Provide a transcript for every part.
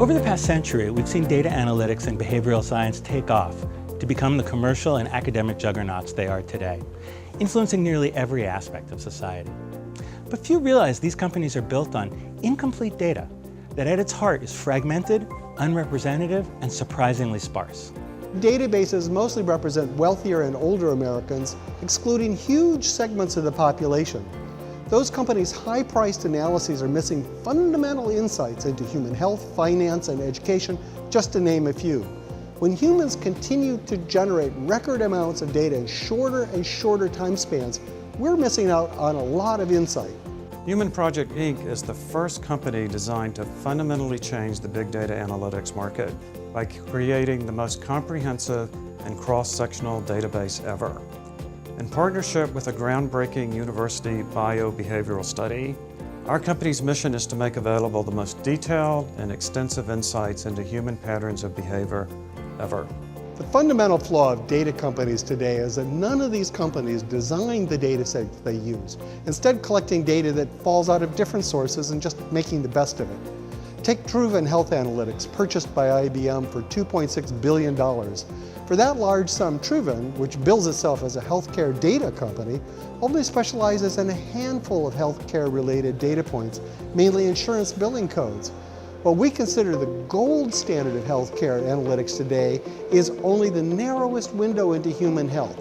Over the past century, we've seen data analytics and behavioral science take off to become the commercial and academic juggernauts they are today, influencing nearly every aspect of society. But few realize these companies are built on incomplete data that at its heart is fragmented, unrepresentative, and surprisingly sparse. Databases mostly represent wealthier and older Americans, excluding huge segments of the population. Those companies' high-priced analyses are missing fundamental insights into human health, finance, and education, just to name a few. When humans continue to generate record amounts of data in shorter and shorter time spans, we're missing out on a lot of insight. Human Project Inc. is the first company designed to fundamentally change the big data analytics market by creating the most comprehensive and cross-sectional database ever. In partnership with a groundbreaking university biobehavioral study, our company's mission is to make available the most detailed and extensive insights into human patterns of behavior ever. The fundamental flaw of data companies today is that none of these companies design the data sets they use, instead collecting data that falls out of different sources and just making the best of it. Take Truven Health Analytics, purchased by IBM for $2.6 billion. For that large sum, Truven, which bills itself as a healthcare data company, only specializes in a handful of healthcare-related data points, mainly insurance billing codes. What we consider the gold standard of healthcare analytics today is only the narrowest window into human health.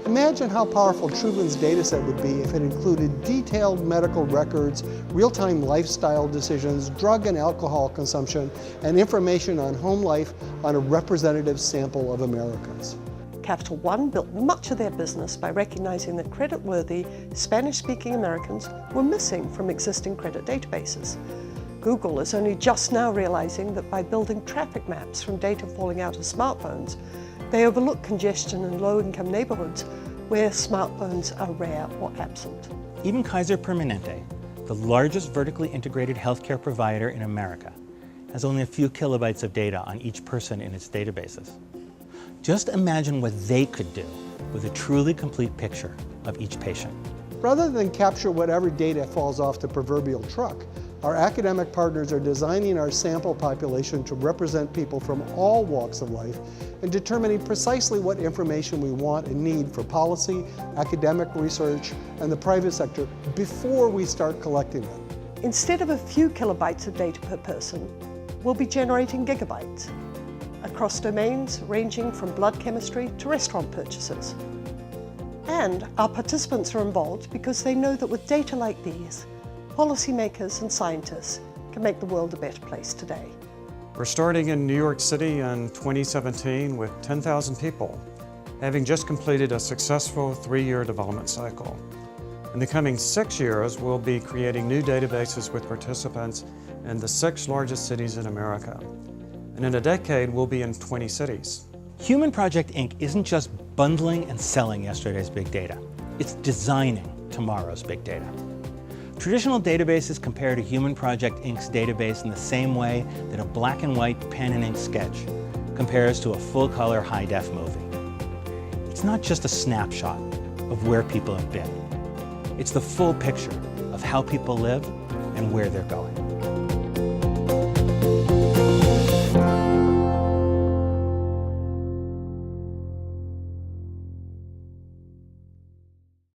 Imagine how powerful Truven's dataset would be if it included detailed medical records, real-time lifestyle decisions, drug and alcohol consumption, and information on home life on a representative sample of Americans. Capital One built much of their business by recognizing that credit-worthy Spanish-speaking Americans were missing from existing credit databases. Google is only just now realizing that by building traffic maps from data falling out of smartphones, they overlook congestion in low-income neighborhoods where smartphones are rare or absent. Even Kaiser Permanente, the largest vertically integrated healthcare provider in America, has only a few kilobytes of data on each person in its databases. Just imagine what they could do with a truly complete picture of each patient. Rather than capture whatever data falls off the proverbial truck, our academic partners are designing our sample population to represent people from all walks of life and determining precisely what information we want and need for policy, academic research, and the private sector before we start collecting it. Instead of a few kilobytes of data per person, we'll be generating gigabytes across domains ranging from blood chemistry to restaurant purchases. And our participants are involved because they know that with data like these, policymakers and scientists can make the world a better place today. We're starting in New York City in 2017 with 10,000 people, having just completed a successful 3-year development cycle. In the coming 6 years, we'll be creating new databases with participants in the 6 largest cities in America. And in a decade, we'll be in 20 cities. Human Project Inc. isn't just bundling and selling yesterday's big data. It's designing tomorrow's big data. Traditional databases compare to Human Project Inc.'s database in the same way that a black and white pen and ink sketch compares to a full-color high-def movie. It's not just a snapshot of where people have been. It's the full picture of how people live and where they're going.